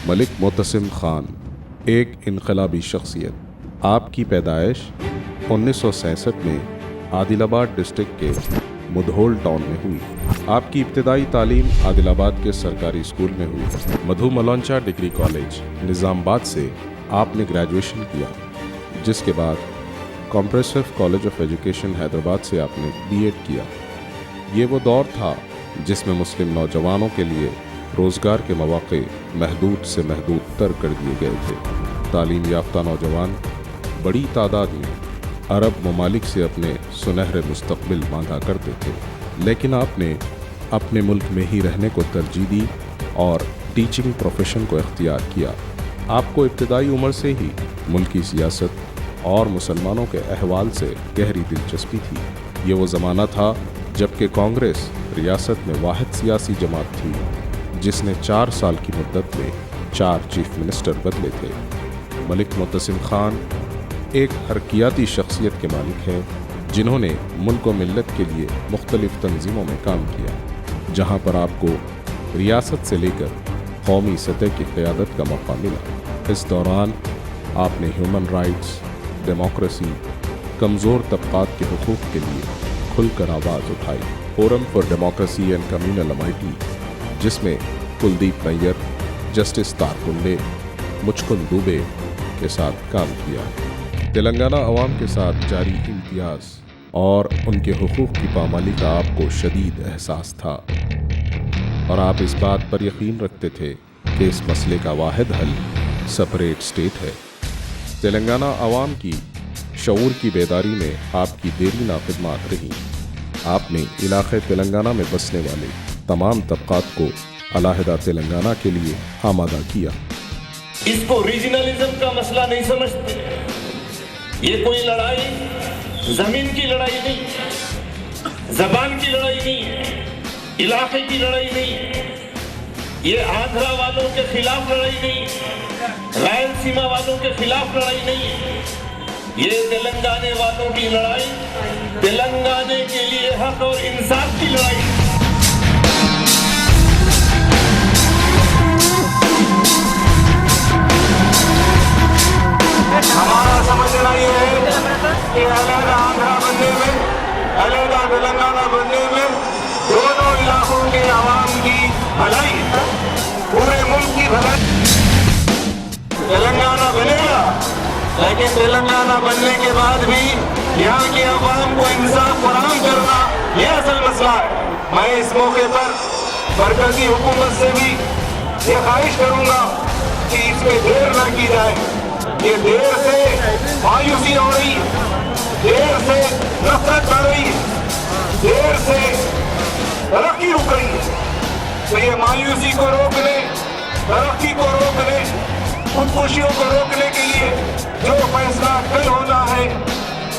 ملک معتصم خان ایک انقلابی شخصیت. آپ کی پیدائش 1967 میں عادل آباد ڈسٹرکٹ کے مدھول ٹاؤن میں ہوئی. آپ کی ابتدائی تعلیم عادل آباد کے سرکاری اسکول میں ہوئی. مدھو ملونچا ڈگری کالج نظام آباد سے آپ نے گریجویشن کیا، جس کے بعد compressive college of education Hyderabad سے آپ نے بی ایڈ کیا. یہ وہ دور تھا جس میں مسلم نوجوانوں کے لیے روزگار کے مواقع محدود سے محدود تر کر دیے گئے تھے. تعلیم یافتہ نوجوان بڑی تعداد میں عرب ممالک سے اپنے سنہرے مستقبل مانگا کرتے تھے، لیکن آپ نے اپنے ملک میں ہی رہنے کو ترجیح دی اور ٹیچنگ پروفیشن کو اختیار کیا. آپ کو ابتدائی عمر سے ہی ملکی سیاست اور مسلمانوں کے احوال سے گہری دلچسپی تھی. یہ وہ زمانہ تھا جبکہ کانگریس ریاست میں واحد سیاسی جماعت تھی جس نے 4 سال کی مدت میں 4 چیف منسٹر بدلے تھے. ملک معتصم خان ایک حرکیاتی شخصیت کے مالک ہیں جنہوں نے ملک و ملت کے لیے مختلف تنظیموں میں کام کیا، جہاں پر آپ کو ریاست سے لے کر قومی سطح کی قیادت کا موقع ملا. اس دوران آپ نے ہیومن رائٹس، ڈیموکریسی، کمزور طبقات کے حقوق کے لیے کھل کر آواز اٹھائی. Forum for democracy and communal imitate, جس میں کلدیپ نیر، جسٹس تارکنڈے، مچکند دوبے کے ساتھ کام کیا. تلنگانہ عوام کے ساتھ جاری امتیاز اور ان کے حقوق کی پامالی کا آپ کو شدید احساس تھا، اور آپ اس بات پر یقین رکھتے تھے کہ اس مسئلے کا واحد حل سپریٹ اسٹیٹ ہے. تلنگانہ عوام کی شعور کی بیداری میں آپ کی دیرینہ خدمات رہی. آپ نے علاقے تلنگانہ میں بسنے والے تمام طبقات کو علیحدہ تلنگانہ کے لیے آمادہ کیا. اس کو ریجنلزم کا مسئلہ نہیں سمجھتے. یہ کوئی لڑائی زمین کی لڑائی نہیں، زبان کی لڑائی نہیں، علاقے کی لڑائی نہیں. یہ آندھرا والوں کے خلاف لڑائی نہیں، رائل سیما والوں کے خلاف لڑائی نہیں. یہ تلنگانے والوں کی لڑائی تلنگانے کے لیے حق اور انصاف کی لڑائی. ہمارا سمجھنا یہ ہے کہ علیحدہ آندھرا بننے میں، علیحدہ تلنگانہ بننے میں دونوں علاقوں کے عوام کی بھلائی، پورے ملک کی بھلائی. تلنگانہ بنے گا، لیکن تلنگانہ بننے کے بعد بھی یہاں کے عوام کو انصاف فراہم کرنا یہ اصل مسئلہ ہے. میں اس موقع پر مرکزی حکومت سے بھی یہ خواہش کروں گا کہ اس میں دیر نہ کی جائے. یہ دیر سے مایوسی ہو رہی، دیر سے نفرت بڑھ رہی، دیر سے ترقی رک رہی ہے. تو یہ مایوسی کو روکنے، ترقی کو روکنے، خودکشیوں کو روکنے کے لیے جو فیصلہ کل ہونا ہے،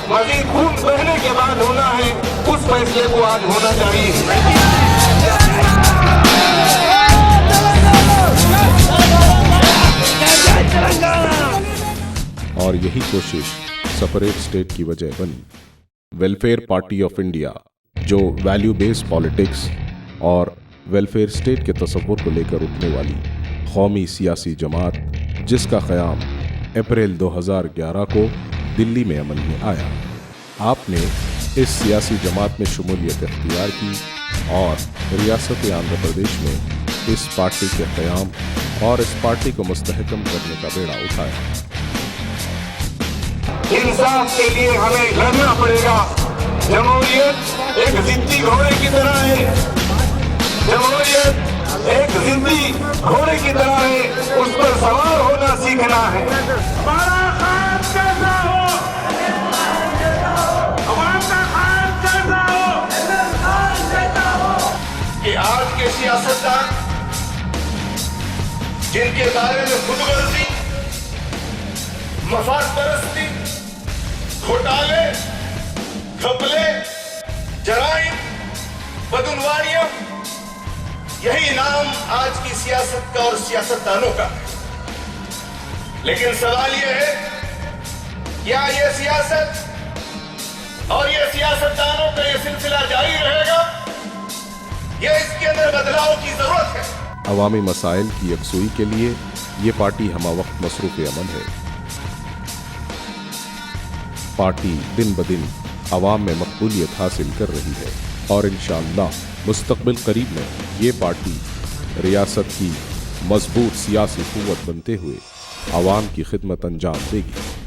مزید خون بہنے کے بعد ہونا ہے، اس فیصلے کو آج ہونا چاہیے. اور یہی کوشش سپریٹ اسٹیٹ کی وجہ بنی. ویلفیئر پارٹی آف انڈیا، جو ویلیو بیس پالیٹکس اور ویلفیئر اسٹیٹ کے تصور کو لے کر اٹھنے والی قومی سیاسی جماعت، جس کا قیام اپریل 2011 کو دلی میں عمل میں آیا. آپ نے اس سیاسی جماعت میں شمولیت اختیار کی اور ریاست آندھرا پردیش میں اس پارٹی کے قیام اور اس پارٹی کو مستحکم کرنے کا بیڑا اٹھایا. انصاف کے لیے ہمیں لڑنا پڑے گا. جمہوریت ایک ضدی گھوڑے کی طرح ہے، جمہوریت ایک ضدی گھوڑے کی طرح ہے، اس پر سوار ہونا سیکھنا ہے. ہمارا خیال کیسا ہو، عوام کا خیال کیسا ہو کہ آج کے سیاستدان جن کے بارے میں خود غرضی، مفاد پرستی، گھوٹالے، گھپلے، جرائم، بدعنوانیاں، یہی نام آج کی سیاست کا اور سیاستدانوں کا. لیکن سوال یہ ہے، کیا یہ سیاست اور یہ سیاستدانوں کا یہ سلسلہ جاری رہے گا؟ یہ اس کے اندر بدلاؤ کی ضرورت ہے. عوامی مسائل کی یکسوئی کے لیے یہ پارٹی ہمہ وقت مصروف عمل ہے۔ پارٹی دن بدن عوام میں مقبولیت حاصل کر رہی ہے اور انشاءاللہ مستقبل قریب میں یہ پارٹی ریاست کی مضبوط سیاسی قوت بنتے ہوئے عوام کی خدمت انجام دے گی۔